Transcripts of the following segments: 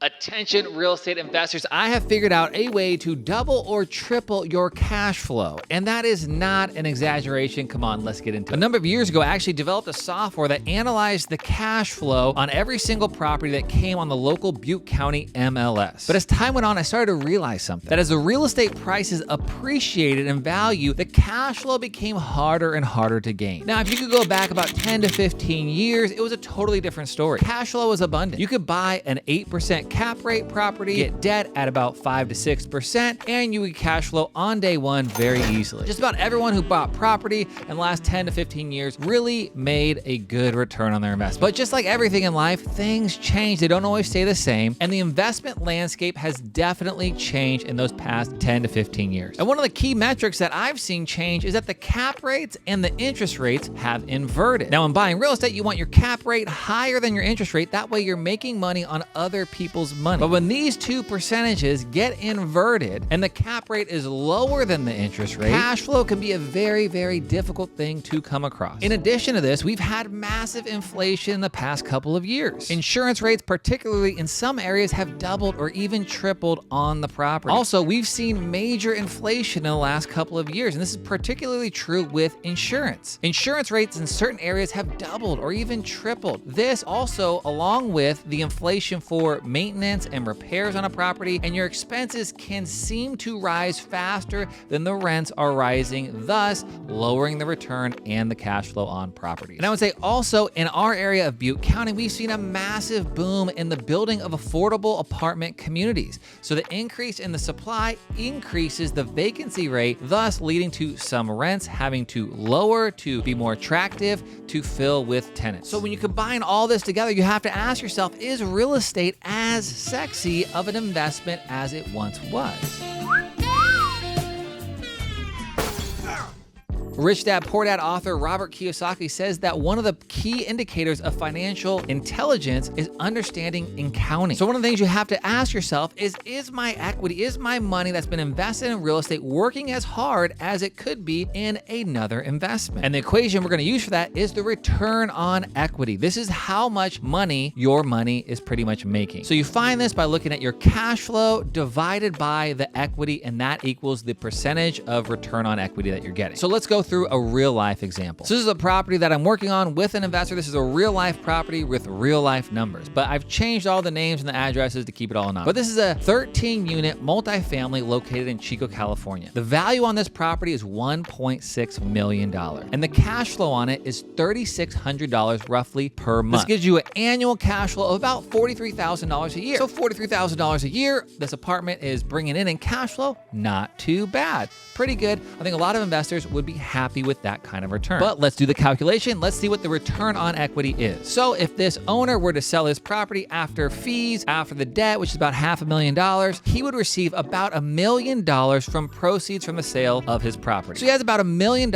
Attention real estate investors, I have figured out a way to double or triple your cash flow. And that is not an exaggeration. Come on, let's get into it. A number of years ago, I actually developed a software that analyzed the cash flow on every single property that came on the local Butte County MLS. But as time went on, I started to realize something. That as the real estate prices appreciated in value, the cash flow became harder and harder to gain. Now, if you could go back about 10 to 15 years, it was a totally different story. Cash flow was abundant. You could buy an 8% cap rate property, get debt at about 5 to 6%, and you would cash flow on day one very easily. Just about everyone who bought property in the last 10 to 15 years really made a good return on their investment. But just like everything in life, things change. They don't always stay the same, and the investment landscape has definitely changed in those past 10 to 15 years. And one of the key metrics that I've seen change is that the cap rates and the interest rates have inverted. Now, in buying real estate, you want your cap rate higher than your interest rate. That way you're making money on other people's money. But when these two percentages get inverted and the cap rate is lower than the interest rate, cash flow can be a very, very difficult thing to come across. In addition to this, we've had massive inflation in the past couple of years. Insurance rates, particularly in some areas, have doubled or even tripled on the property. Also, we've seen major inflation in the last couple of years, and this is particularly true with insurance. Insurance rates in certain areas have doubled or even tripled. This also, along with the inflation for maintenance and repairs on a property, and your expenses can seem to rise faster than the rents are rising, thus lowering the return and the cash flow on properties. And I would say also in our area of Butte County, we've seen a massive boom in the building of affordable apartment communities. So the increase in the supply increases the vacancy rate, thus leading to some rents having to lower to be more attractive to fill with tenants. So when you combine all this together, you have to ask yourself, is real estate as sexy of an investment as it once was? Rich Dad Poor Dad author Robert Kiyosaki says that one of the key indicators of financial intelligence is understanding accounting. So one of the things you have to ask yourself is my equity, is my money that's been invested in real estate working as hard as it could be in another investment? And the equation we're going to use for that is the return on equity. This is how much money your money is pretty much making. So you find this by looking at your cash flow divided by the equity, and that equals the percentage of return on equity that you're getting. So let's go through a real life example. So this is a property that I'm working on with an investor. This is a real life property with real life numbers, but I've changed all the names and the addresses to keep it all anonymous. But this is a 13 unit multifamily located in Chico, California. The value on this property is $1.6 million, and the cash flow on it is $3,600 roughly per month. This gives you an annual cash flow of about $43,000 a year. So $43,000 a year, this apartment is bringing in cash flow, not too bad. Pretty good. I think a lot of investors would be happy with that kind of return. But let's do the calculation. Let's see what the return on equity is. So if this owner were to sell his property after fees, after the debt, which is about $500,000, he would receive about $1 million from proceeds from the sale of his property. So he has about $1 million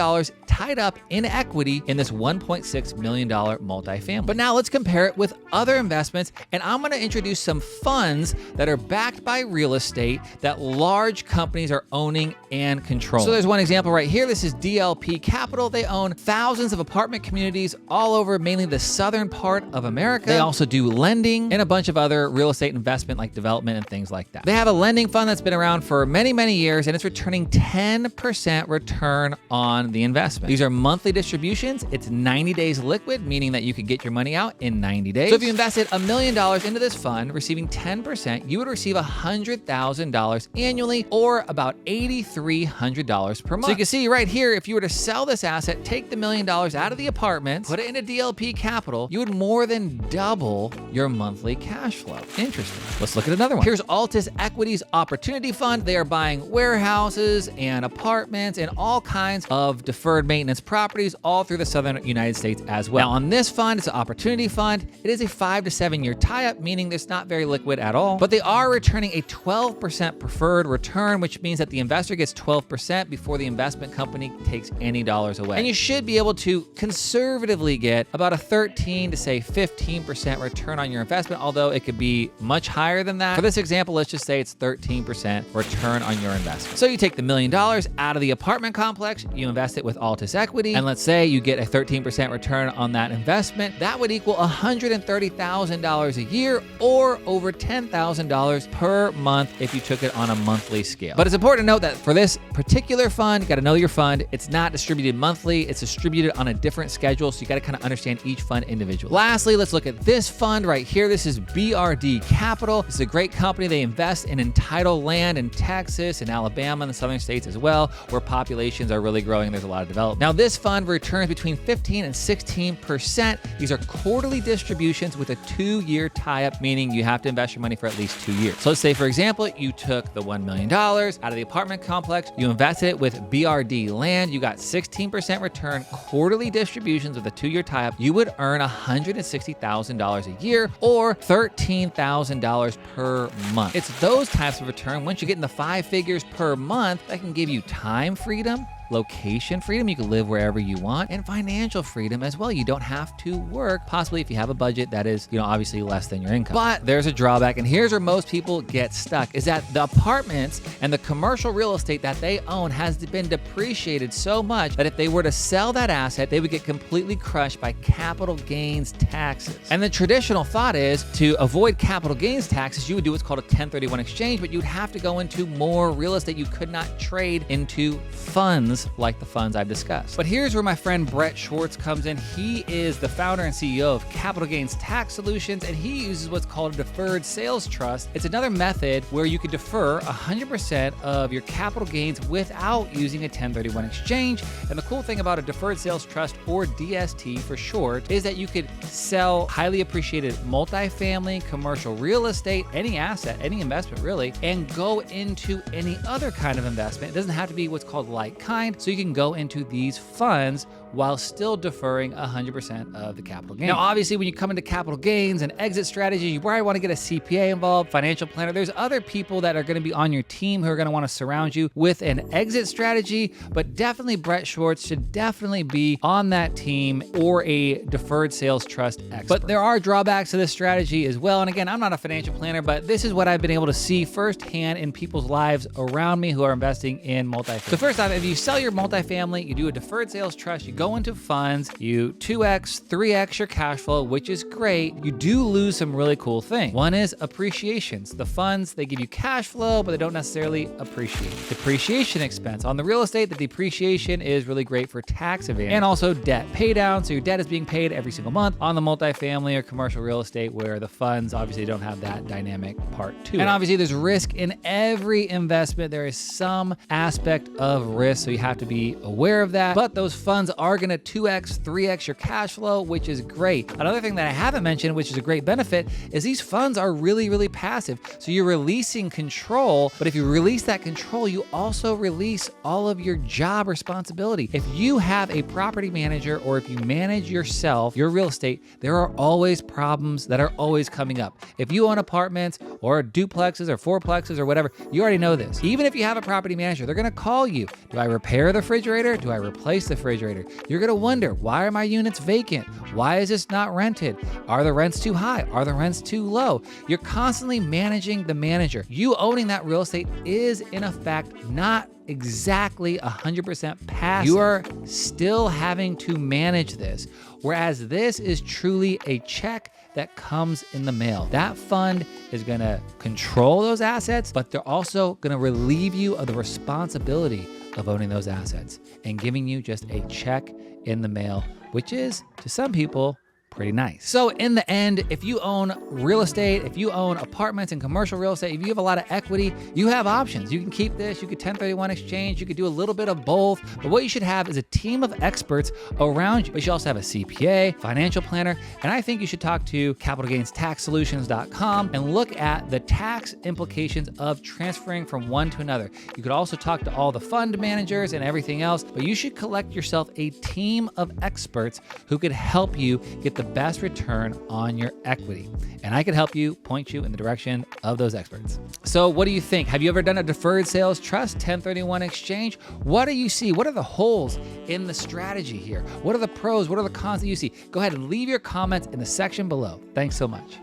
tied up in equity in this $1.6 million multifamily. But now let's compare it with other investments, and I'm going to introduce some funds that are backed by real estate that large companies are owning and controlling. So there's one example right here. This is DLP Capital. They own thousands of apartment communities all over mainly the southern part of America. They also do lending and a bunch of other real estate investment like development and things like that. They have a lending fund that's been around for many, many years, and it's returning 10% return on the investment. These are monthly distributions. It's 90 days liquid, meaning that you could get your money out in 90 days. So if you invested $1 million into this fund, receiving 10%, you would receive $100,000 annually, or about $8,300 per month. So you can see right here, if you were to sell this asset, take the $1 million out of the apartment, put it into DLP Capital, you would more than double your monthly cash flow. Interesting. Let's look at another one. Here's Altus Equities Opportunity Fund. They are buying warehouses and apartments and all kinds of deferred maintenance properties all through the southern United States as well. Now on this fund, it's an opportunity fund. It is a 5 to 7 year tie-up, meaning it's not very liquid at all, but they are returning a 12% preferred return, which means that the investor gets 12% before the investment company takes expect any dollars away. And you should be able to conservatively get about a 13 to say 15% return on your investment, although it could be much higher than that. For this example, let's just say it's 13% return on your investment. So you take the $1 million out of the apartment complex, you invest it with Altus equity, and let's say you get a 13% return on that investment. That would equal $130,000 a year, or over $10,000 per month if you took it on a monthly scale. But it's important to note that for this particular fund, you got to know your fund. It's not distributed monthly. It's distributed on a different schedule, so you got to kind of understand each fund individually. Lastly, let's look at this fund right here. This is BRD Capital. This is a great company. They invest in entitled land in Texas and Alabama and the southern states as well, where populations are really growing. There's a lot of development. Now, this fund returns between 15 and 16%. These are quarterly distributions with a 2-year tie-up, meaning you have to invest your money for at least 2 years. So let's say, for example, you took the $1 million out of the apartment complex, you invested it with BRD land, you got 16% return, quarterly distributions with a 2-year tie-up, you would earn $160,000 a year, or $13,000 per month. It's those types of return, once you get in the 5 figures per month, that can give you time freedom, location freedom, you can live wherever you want, and financial freedom as well. You don't have to work, possibly if you have a budget that is, obviously less than your income. But there's a drawback, and here's where most people get stuck, is that the apartments and the commercial real estate that they own has been depreciated so much that if they were to sell that asset, they would get completely crushed by capital gains taxes. And the traditional thought is to avoid capital gains taxes, you would do what's called a 1031 exchange, but you'd have to go into more real estate. You could not trade into funds like the funds I've discussed. But here's where my friend Brent Schwartz comes in. He is the founder and CEO of Capital Gains Tax Solutions, and he uses what's called a deferred sales trust. It's another method where you could defer 100% of your capital gains without using a 1031 exchange. And the cool thing about a deferred sales trust, or DST for short, is that you could sell highly appreciated multifamily, commercial real estate, any asset, any investment really, and go into any other kind of investment. It doesn't have to be what's called like kind. So you can go into these funds while still deferring 100% of the capital gain. Now, obviously, when you come into capital gains and exit strategy, you probably want to get a CPA involved, financial planner. There's other people that are going to be on your team who are going to want to surround you with an exit strategy, but definitely Brent Schwartz should definitely be on that team, or a deferred sales trust expert. But there are drawbacks to this strategy as well. And again, I'm not a financial planner, but this is what I've been able to see firsthand in people's lives around me who are investing in multifamily. So first off, if you sell your multifamily, you do a deferred sales trust, you go into funds, you 2x, 3x your cash flow, which is great. You do lose some really cool things. One is appreciations. The funds, they give you cash flow, but they don't necessarily appreciate. Depreciation expense. On the real estate, the depreciation is really great for tax advantage. And also debt pay down. So your debt is being paid every single month. On the multifamily or commercial real estate, where the funds obviously don't have that dynamic part to it. And obviously there's risk in every investment. There is some aspect of risk, so you have to be aware of that. But those funds are going to 2x, 3x your cash flow, which is great. Another thing that I haven't mentioned, which is a great benefit, is these funds are really, really passive. So you're releasing control, but if you release that control, you also release all of your job responsibility. If you have a property manager, or if you manage yourself, your real estate, there are always problems that are always coming up. If you own apartments or duplexes or fourplexes or whatever, you already know this. Even if you have a property manager, they're going to call you. Do I repair the refrigerator? Do I replace the refrigerator? You're going to wonder, why are my units vacant? Why is this not rented? Are the rents too high? Are the rents too low? You're constantly managing the manager. You owning that real estate is, in effect, not exactly 100% passive. You are still having to manage this, whereas this is truly a check that comes in the mail. That fund is going to control those assets, but they're also going to relieve you of the responsibility of owning those assets and giving you just a check in the mail, which is, to some people, pretty nice. So in the end, if you own real estate, if you own apartments and commercial real estate, if you have a lot of equity, you have options. You can keep this, you could 1031 exchange, you could do a little bit of both, but what you should have is a team of experts around you. But you should also have a CPA, financial planner, and I think you should talk to capitalgainstaxsolutions.com and look at the tax implications of transferring from one to another. You could also talk to all the fund managers and everything else, but you should collect yourself a team of experts who could help you get the the best return on your equity. And I can help you, point you in the direction of those experts. So what do you think? Have you ever done a deferred sales trust 1031 exchange? What do you see? What are the holes in the strategy here? What are the pros? What are the cons that you see? Go ahead and leave your comments in the section below. Thanks so much.